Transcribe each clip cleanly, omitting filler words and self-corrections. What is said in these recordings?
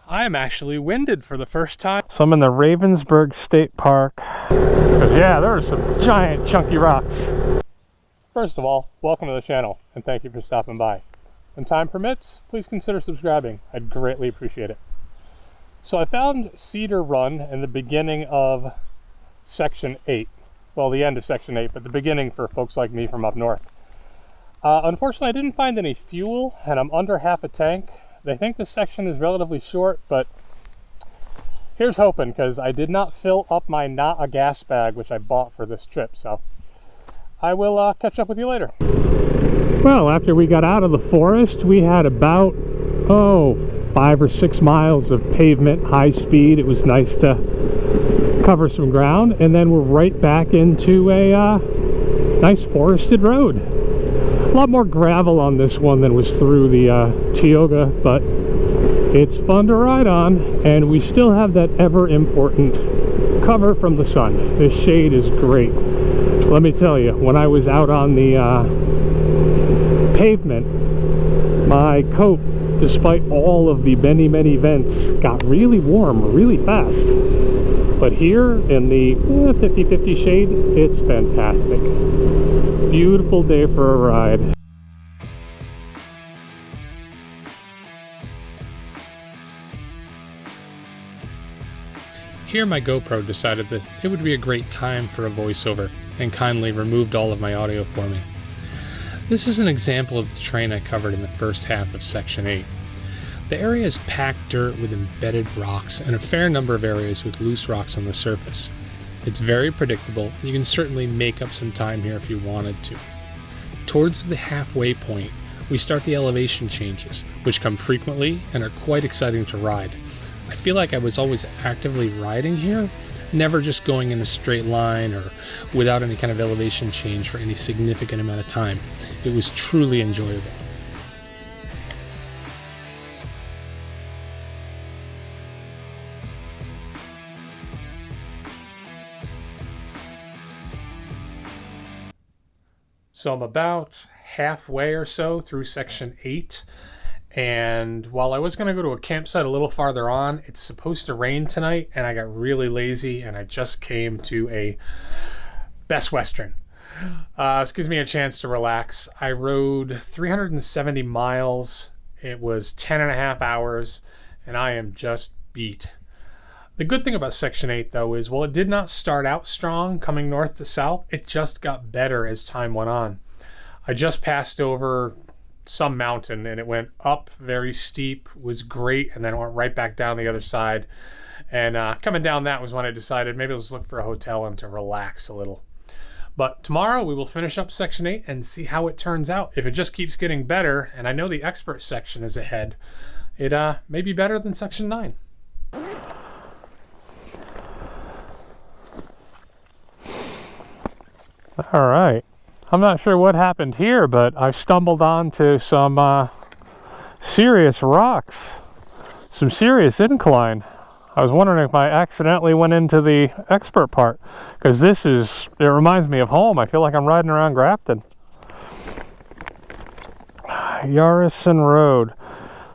I am actually winded for the first time. So I'm in the Ravensburg State Park. Yeah, there are some giant chunky rocks. First of all, welcome to the channel and thank you for stopping by. When time permits, please consider subscribing. I'd greatly appreciate it. So I found Cedar Run in the beginning of Section 8. Well, the end of Section 8, but the beginning for folks like me from up north. Unfortunately, I didn't find any fuel and I'm under half a tank. They think this section is relatively short, but here's hoping, because I did not fill up my not a gas bag, which I bought for this trip. So I will catch up with you later. Well, after we got out of the forest, we had about 5 or 6 miles of pavement, high speed. It was nice to cover some ground, and then we're right back into a nice forested road. A lot more gravel on this one than was through the Tioga, but it's fun to ride on, and we still have that ever important cover from the sun. This shade is great. Let me tell you, when I was out on the pavement, my coat, despite all of the many vents, got really warm really fast. But here in the 50-50 shade, it's fantastic. Beautiful day for a ride. Here my GoPro decided that it would be a great time for a voiceover and kindly removed all of my audio for me. This is an example of the terrain I covered in the first half of Section 8. The area is packed dirt with embedded rocks and a fair number of areas with loose rocks on the surface. It's very predictable. You can certainly make up some time here if you wanted to. Towards the halfway point, we start the elevation changes, which come frequently and are quite exciting to ride. I feel like I was always actively riding here, never just going in a straight line or without any kind of elevation change for any significant amount of time. It was truly enjoyable. So I'm about halfway or so through Section 8. And while I was going to go to a campsite a little farther on, it's supposed to rain tonight, and I got really lazy, and I just came to a Best Western. This gives me a chance to relax. I rode 370 miles. It was 10.5 hours, and I am just beat. The good thing about Section 8, though, is while it did not start out strong coming north to south, it just got better as time went on. I just passed over some mountain and it went up very steep, was great, and then it went right back down the other side. And coming down that was when I decided maybe let's look for a hotel and to relax a little. But tomorrow we will finish up Section 8 and see how it turns out. If it just keeps getting better, and I know the expert section is ahead, it may be better than Section 9. All right. I'm not sure what happened here, but I stumbled onto some serious rocks, some serious incline. I was wondering if I accidentally went into the expert part, because it reminds me of home. I feel like I'm riding around Grafton. Yarrison Road.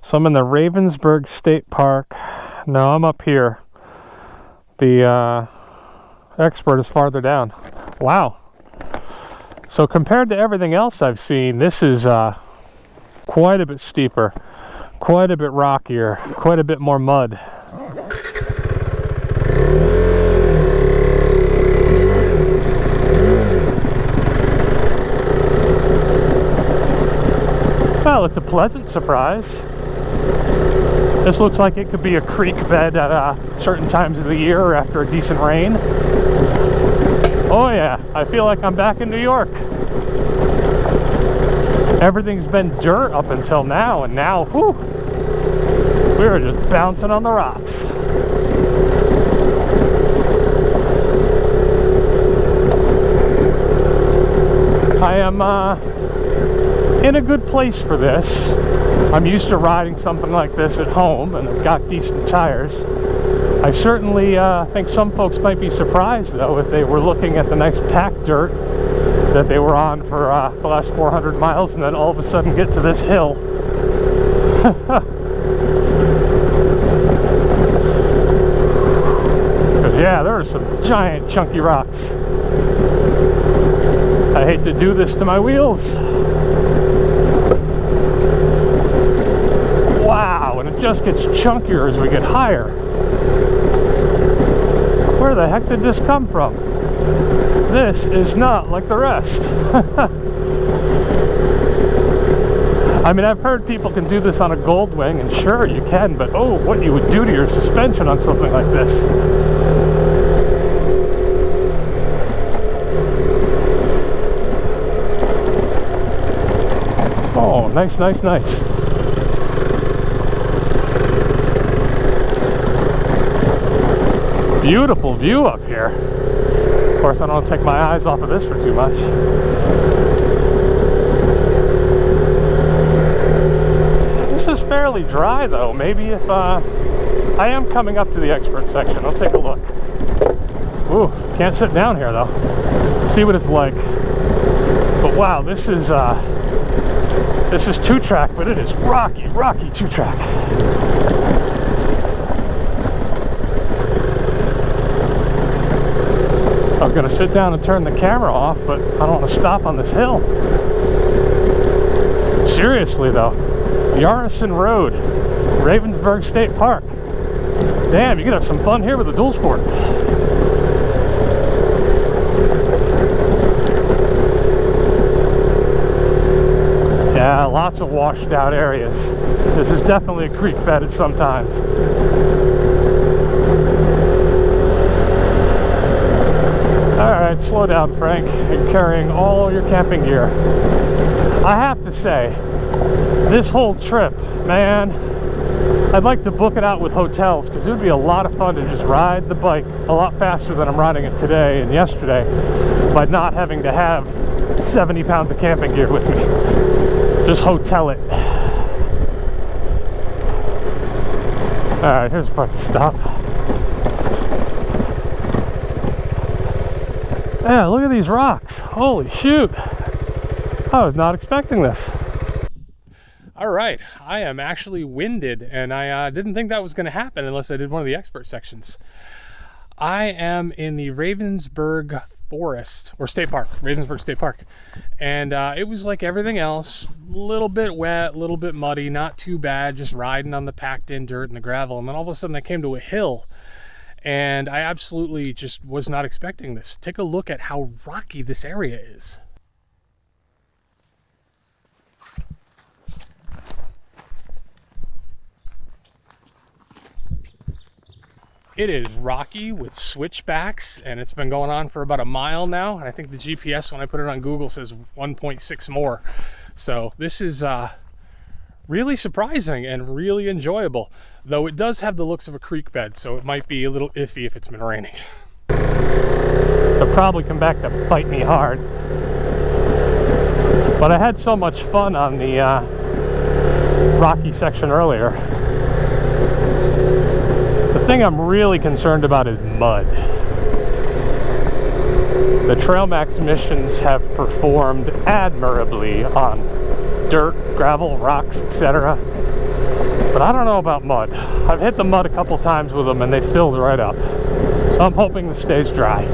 So I'm in the Ravensburg State Park. No, I'm up here. The expert is farther down. Wow. So compared to everything else I've seen, this is quite a bit steeper, quite a bit rockier, quite a bit more mud. Well, it's a pleasant surprise. This looks like it could be a creek bed at certain times of the year or after a decent rain. Oh yeah, I feel like I'm back in New York. Everything's been dirt up until now, and now, whew, we were just bouncing on the rocks. I am in a good place for this. I'm used to riding something like this at home, and I've got decent tires. I certainly think some folks might be surprised, though, if they were looking at the nice packed dirt that they were on for the last 400 miles and then all of a sudden get to this hill. giant chunky rocks. I hate to do this to my wheels. Wow, and it just gets chunkier as we get higher. Where the heck did this come from? This is not like the rest. I mean, I've heard people can do this on a Goldwing, and sure, you can, but oh, what you would do to your suspension on something like this. Oh, nice, nice, nice. Beautiful view up here. Of course, I don't take my eyes off of this for too much. This is fairly dry though. Maybe if I am coming up to the expert section, I'll take a look. Ooh, can't sit down here though. See what it's like. But wow, this is 2-track, but it is rocky 2-track. I was going to sit down and turn the camera off, but I don't want to stop on this hill. Seriously though, Yarnison Road, Ravensburg State Park. Damn, you could have some fun here with a dual sport. Yeah, lots of washed out areas. This is definitely a creek bed at some times. Alright, slow down, Frank. You're carrying all your camping gear. I have to say, this whole trip, man, I'd like to book it out with hotels because it would be a lot of fun to just ride the bike a lot faster than I'm riding it today and yesterday by not having to have 70 pounds of camping gear with me. Just hotel it. Alright, here's the part to stop. Yeah, look at these rocks. Holy shoot. I was not expecting this. All right, I am actually winded, and I didn't think that was going to happen unless I did one of the expert sections. I am in the Ravensburg Forest, or State Park, Ravensburg State Park. And it was like everything else, a little bit wet, a little bit muddy, not too bad, just riding on the packed in dirt and the gravel. And then all of a sudden I came to a hill. And I absolutely just was not expecting this. Take a look at how rocky this area is. It is rocky with switchbacks, and it's been going on for about a mile now. And I think the GPS, when I put it on Google, says 1.6 more. So this is really surprising and really enjoyable, though it does have the looks of a creek bed, so it might be a little iffy if it's been raining. They'll probably come back to bite me hard. But I had so much fun on the rocky section earlier. The thing I'm really concerned about is mud. The Trail Max missions have performed admirably on dirt, gravel, rocks, etc. But I don't know about mud. I've hit the mud a couple times with them and they filled right up. So I'm hoping this stays dry.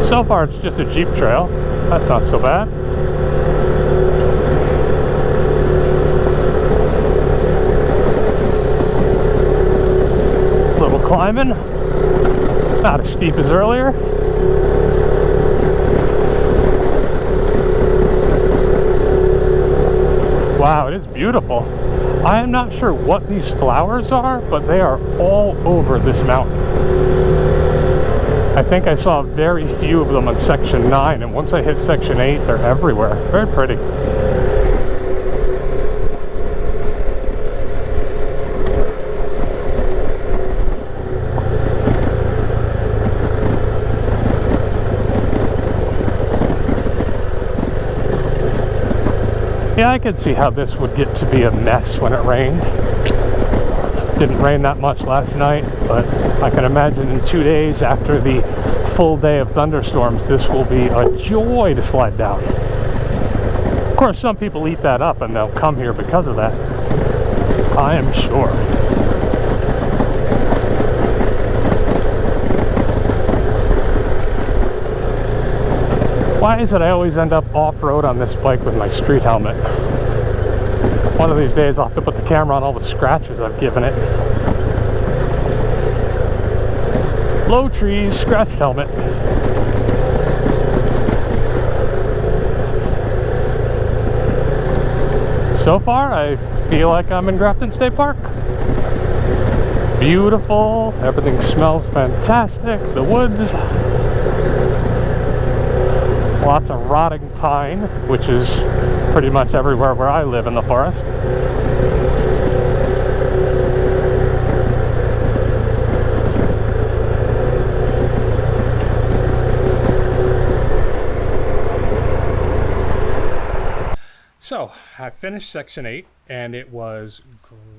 So far it's just a Jeep trail. That's not so bad. Little climbing. Not as steep as earlier. Wow, it is beautiful. I am not sure what these flowers are, but they are all over this mountain. I think I saw very few of them on section 9, and once I hit section 8, they're everywhere. Very pretty. Yeah, I could see how this would get to be a mess when it rained. Didn't rain that much last night, but I can imagine in 2 days after the full day of thunderstorms, this will be a joy to slide down. Of course, some people eat that up and they'll come here because of that, I am sure. Why is it I always end up off-road on this bike with my street helmet? One of these days I'll have to put the camera on all the scratches I've given it. Low trees, scratched helmet. So far, I feel like I'm in Grafton State Park. Beautiful, everything smells fantastic, the woods. Lots of rotting pine, which is pretty much everywhere where I live in the forest. So, I finished Section 8, and it was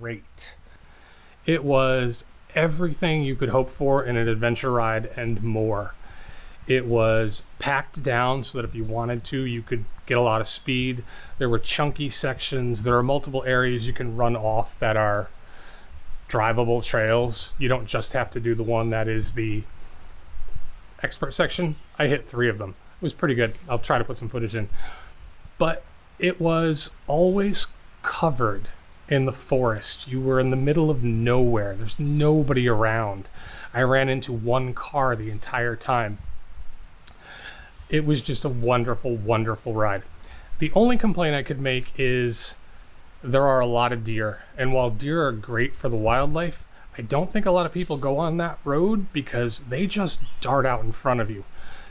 great. It was everything you could hope for in an adventure ride and more. It was packed down so that if you wanted to, you could get a lot of speed. There were chunky sections. There are multiple areas you can run off that are drivable trails. You don't just have to do the one that is the expert section. I hit 3 of them. It was pretty good. I'll try to put some footage in. But it was always covered in the forest. You were in the middle of nowhere. There's nobody around. I ran into one car the entire time. It was just a wonderful, wonderful ride. The only complaint I could make is there are a lot of deer. And while deer are great for the wildlife, I don't think a lot of people go on that road because they just dart out in front of you.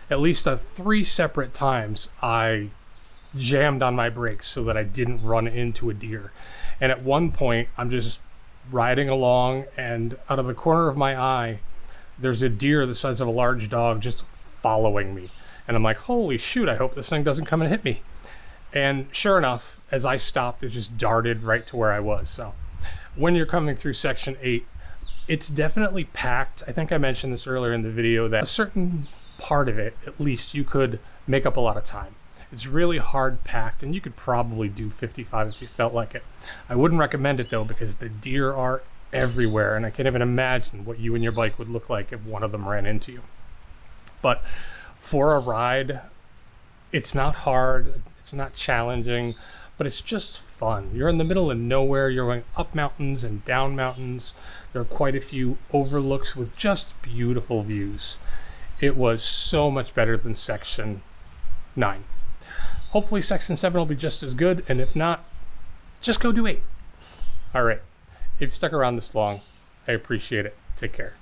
At least 3 separate times I jammed on my brakes so that I didn't run into a deer. And at one point, I'm just riding along, and out of the corner of my eye, there's a deer the size of a large dog just following me. And I'm like, holy shoot, I hope this thing doesn't come and hit me. And sure enough, as I stopped, it just darted right to where I was. So when you're coming through Section 8, it's definitely packed. I think I mentioned this earlier in the video that a certain part of it, at least, you could make up a lot of time. It's really hard packed, and you could probably do 55 if you felt like it. I wouldn't recommend it though, because the deer are everywhere, and I can't even imagine what you and your bike would look like if one of them ran into you. But for a ride, it's not hard, it's not challenging, but it's just fun. You're in the middle of nowhere, you're going up mountains and down mountains. There are quite a few overlooks with just beautiful views. It was so much better than Section 9. Hopefully Section 7 will be just as good, and if not, just go do 8. All right, if you stuck around this long, I appreciate it. Take care.